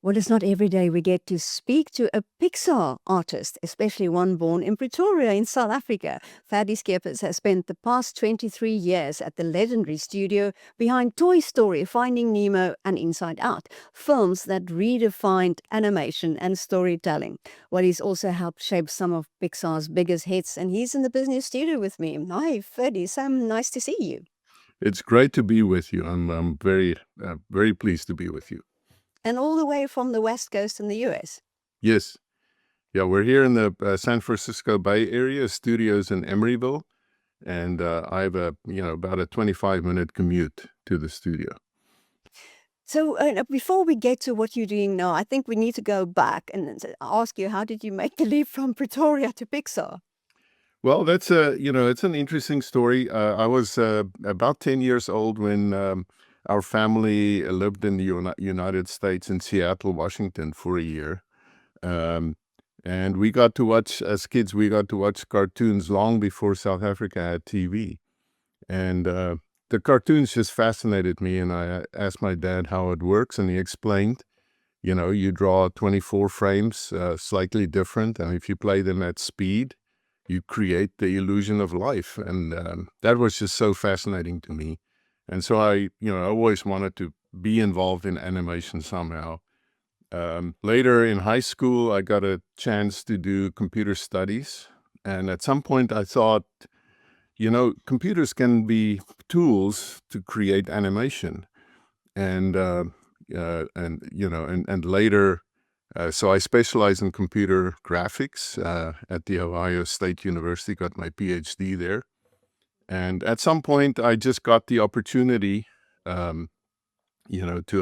Well, it's not every day we get to speak to a Pixar artist, especially one born in Pretoria in South Africa. Ferdi Scheepers has spent the past 23 years at the legendary studio behind Toy Story, Finding Nemo, and Inside Out, films that redefined animation and storytelling. Well, he's also helped shape some of Pixar's biggest hits, and he's in the business studio with me. Hi, Ferdi. So nice to see you. It's great to be with you. I'm very pleased to be with you. And all the way from the West Coast in the US. Yes, yeah, we're here in the San Francisco Bay Area, studios in Emeryville, and I have about a 25-minute commute to the studio. So before we get to what you're doing now, I think we need to go back and ask you, how did you make the leap from Pretoria to Pixar? Well, that's it's an interesting story. I was about 10 years old when our family lived in the United States in Seattle, Washington for a year. Um, and we got to watch, as kids, we got to watch cartoons long before South Africa had TV. And the cartoons just fascinated me. And I asked my dad how it works. And he explained, you draw 24 frames, slightly different. And if you play them at speed, you create the illusion of life. And that was just so fascinating to me. And so I always wanted to be involved in animation somehow. Later in high school, I got a chance to do computer studies. And at some point I thought, computers can be tools to create animation. And later, so I specialize in computer graphics at the Ohio State University, got my PhD there. And at some point, I just got the opportunity, to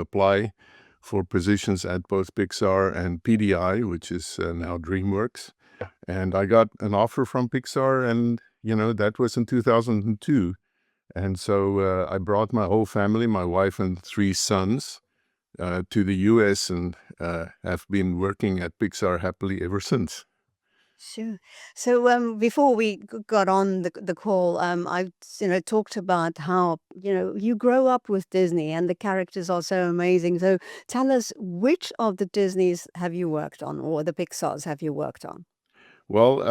apply for positions at both Pixar and PDI, which is now DreamWorks. And I got an offer from Pixar, and, that was in 2002. And so I brought my whole family, my wife and 3 sons, to the U.S. and have been working at Pixar happily ever since. Sure. So before we got on the call, I talked about how you grow up with Disney and the characters are so amazing. So tell us, which of the Disneys have you worked on, or the Pixars have you worked on? Well,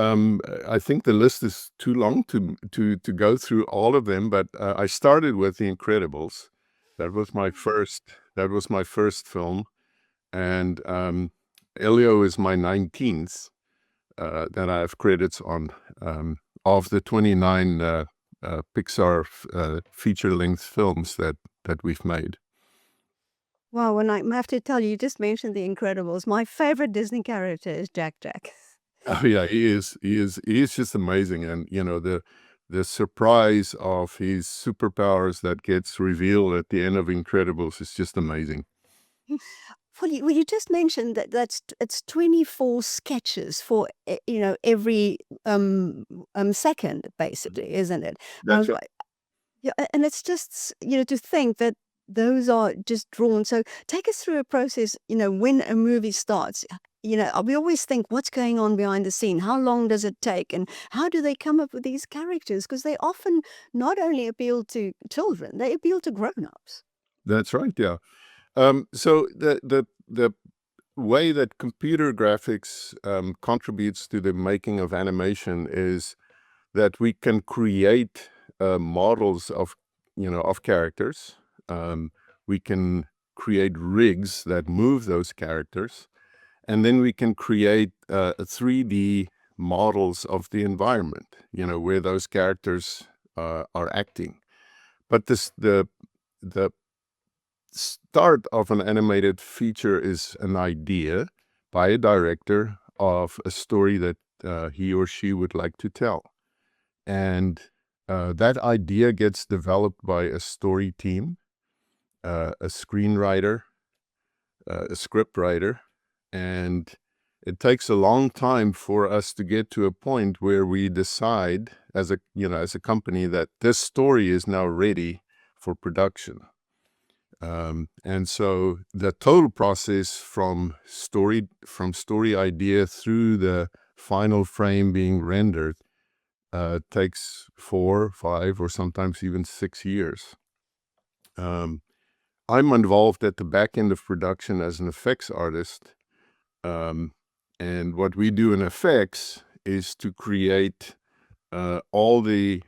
I think the list is too long to go through all of them, but I started with The Incredibles. That was my first. That was my first film, and Elio is my 19th that I have credits on, of the 29 Pixar feature-length films that we've made. Wow, and I have to tell you, you just mentioned The Incredibles. My favorite Disney character is Jack Jack. Oh yeah, he is just amazing, and the surprise of his superpowers that gets revealed at the end of Incredibles is just amazing. Well, you just mentioned that it's 24 sketches for every second, basically, isn't it? That's right. Right. Yeah, and it's just to think that those are just drawn. So take us through a process. When a movie starts. We always think, what's going on behind the scene? How long does it take? And how do they come up with these characters? Because they often not only appeal to children, they appeal to grown-ups. That's right. Yeah. So the way that computer graphics contributes to the making of animation is that we can create models of characters. We can create rigs that move those characters, and then we can create 3D models of the environment, where those characters are acting. But the start of an animated feature is an idea by a director of a story that he or she would like to tell. And that idea gets developed by a story team, a screenwriter, a script writer, and it takes a long time for us to get to a point where we decide as a company that this story is now ready for production. And so the total process from story idea through the final frame being rendered takes 4, 5, or sometimes even 6 years. I'm involved at the back end of production as an effects artist. And what we do in effects is to create all the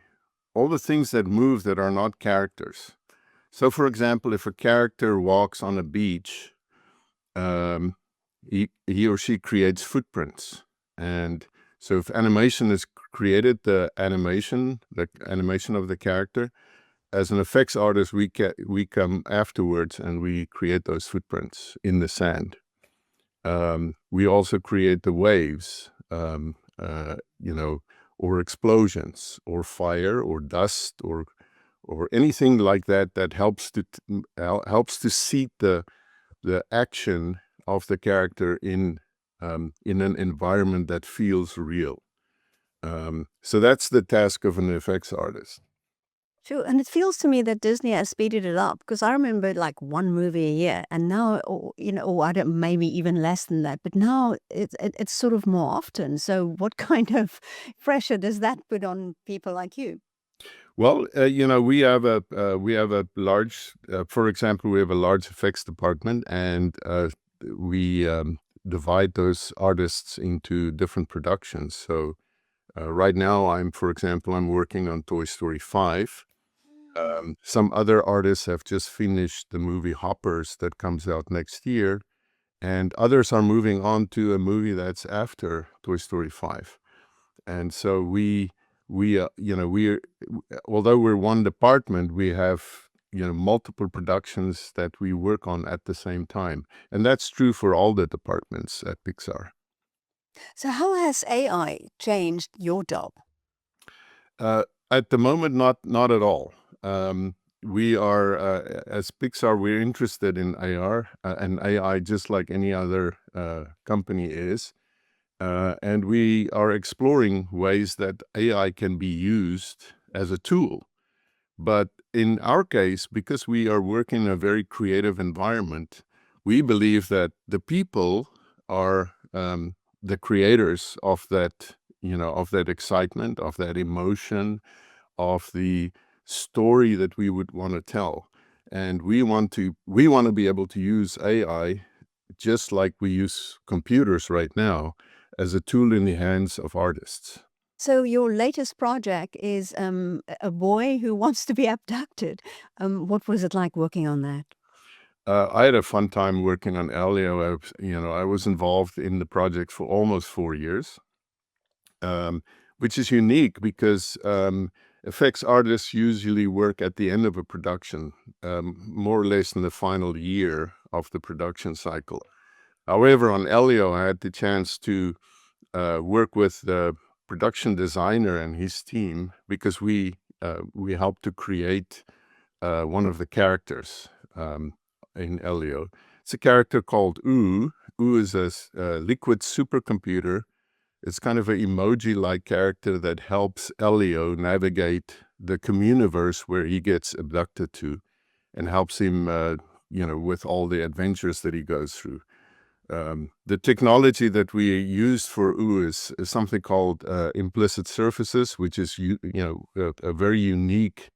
things that move that are not characters. So, for example, if a character walks on a beach, um, he or she creates footprints. And so if animation is created, the animation of the character, as an effects artist, we come afterwards and we create those footprints in the sand. We also create the waves, or explosions, or fire, or dust, or anything like that that helps to seat the action of the character in an environment that feels real. So that's the task of an effects artist. Sure, and it feels to me that Disney has speeded it up because I remember like one movie a year, and now, or I don't, maybe even less than that. But now it's sort of more often. So, what kind of pressure does that put on people like you? Well, we have a large, for example, we have a large effects department, and we divide those artists into different productions. So right now, for example, I'm working on Toy Story 5. Some other artists have just finished the movie Hoppers that comes out next year, and others are moving on to a movie that's after Toy Story 5. And so although we're one department, we have multiple productions that we work on at the same time, and that's true for all the departments at Pixar. So, how has AI changed your job? At the moment, not at all. We are, as Pixar, we're interested in AR and AI just like any other company is. And we are exploring ways that AI can be used as a tool. But in our case, because we are working in a very creative environment, we believe that the people are the creators of that, of that excitement, of that emotion, of the story that we would want to tell. And we want to be able to use AI just like we use computers right now as a tool in the hands of artists. So, your latest project is a boy who wants to be abducted. What was it like working on that? I had a fun time working on Elio. I was involved in the project for almost 4 years, which is unique because effects artists usually work at the end of a production, more or less in the final year of the production cycle. However, on Elio, I had the chance to work with the production designer and his team because we helped to create one of the characters in Elio. It's a character called Oo. Oo is a liquid supercomputer. It's kind of an emoji-like character that helps Elio navigate the communiverse where he gets abducted to, and helps him, with all the adventures that he goes through. The technology that we used for Oo is something called implicit surfaces, which is a very unique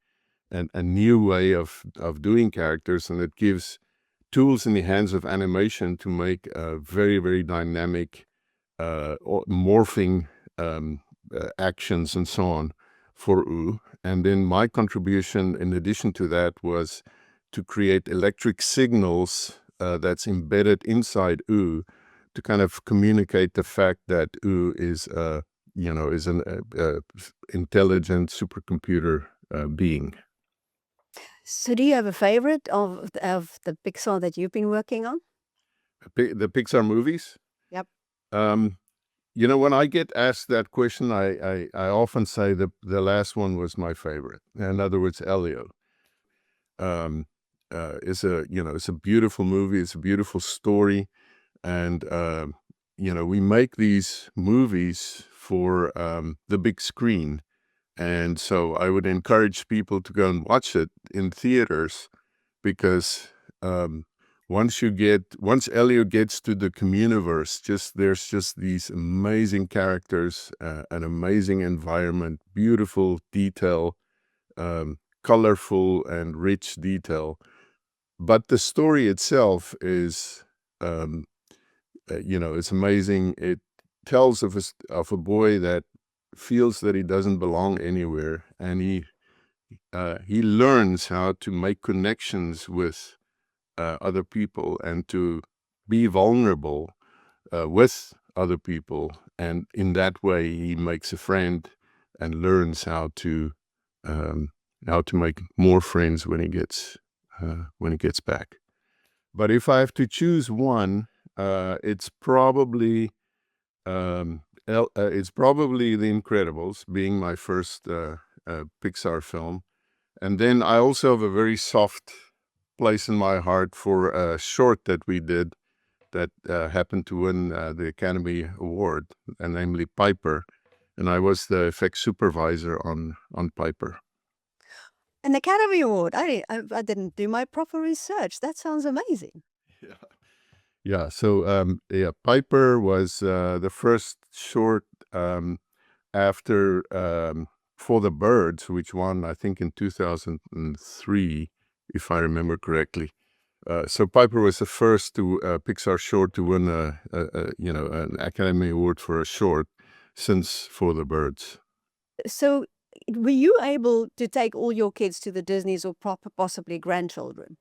and a new way of doing characters, and it gives tools in the hands of animation to make very, very dynamic morphing actions and so on for Oo. And then my contribution in addition to that was to create electric signals that's embedded inside Oo to kind of communicate the fact that Oo is an intelligent supercomputer being. So, do you have a favorite of the Pixar that you've been working on? The Pixar movies. Yep. Um, when I get asked that question, I often say the last one was my favorite. In other words, Elio. Um, it's a beautiful movie. It's a beautiful story, and we make these movies for the big screen, and so I would encourage people to go and watch it in theaters because um, once Elio gets to the communiverse, there's just these amazing characters, an amazing environment, beautiful detail, colorful and rich detail. But the story itself is, it's amazing. It tells of a boy that feels that he doesn't belong anywhere, and he learns how to make connections with other people and to be vulnerable with other people, and in that way he makes a friend and learns um, how to make more friends when he gets back. But if I have to choose one, it's probably it's probably The Incredibles, being my first Pixar film. And then I also have a very soft place in my heart for a short that we did that happened to win the Academy Award, and namely Piper. And I was the effects supervisor on Piper. An Academy Award. I didn't do my proper research. That sounds amazing. Yeah. Yeah. So Piper was the first short after For the Birds, which won, I think, in 2003, if I remember correctly. So Piper was the first Pixar short to win an Academy Award for a short since For the Birds. So, were you able to take all your kids to the Disneys or possibly grandchildren?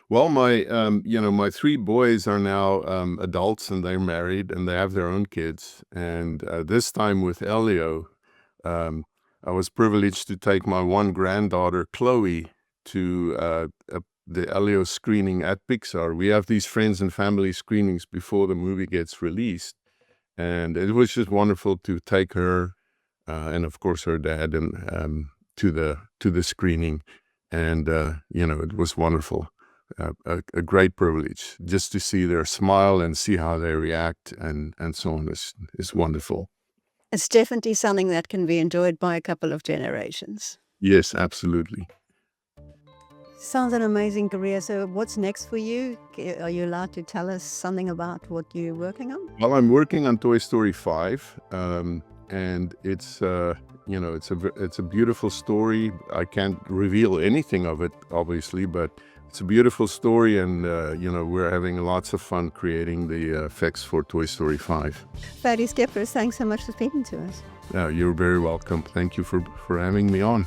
Well, my three boys are now adults, and they're married and they have their own kids. And this time with Elio, um, I was privileged to take my one granddaughter, Chloe, to the Elio screening at Pixar. We have these friends and family screenings before the movie gets released. And it was just wonderful to take her and, of course, her dad and to the screening. And, it was wonderful. A great privilege just to see their smile and see how they react and so on is wonderful. It's definitely something that can be enjoyed by a couple of generations. Yes, absolutely. Sounds an amazing career. So, what's next for you? Are you allowed to tell us something about what you're working on? Well, I'm working on Toy Story 5, and it's it's a beautiful story. I can't reveal anything of it, obviously, but it's a beautiful story, and we're having lots of fun creating the effects for Toy Story 5. Ferdi Scheepers, thanks so much for speaking to us. You're very welcome. Thank you for having me on.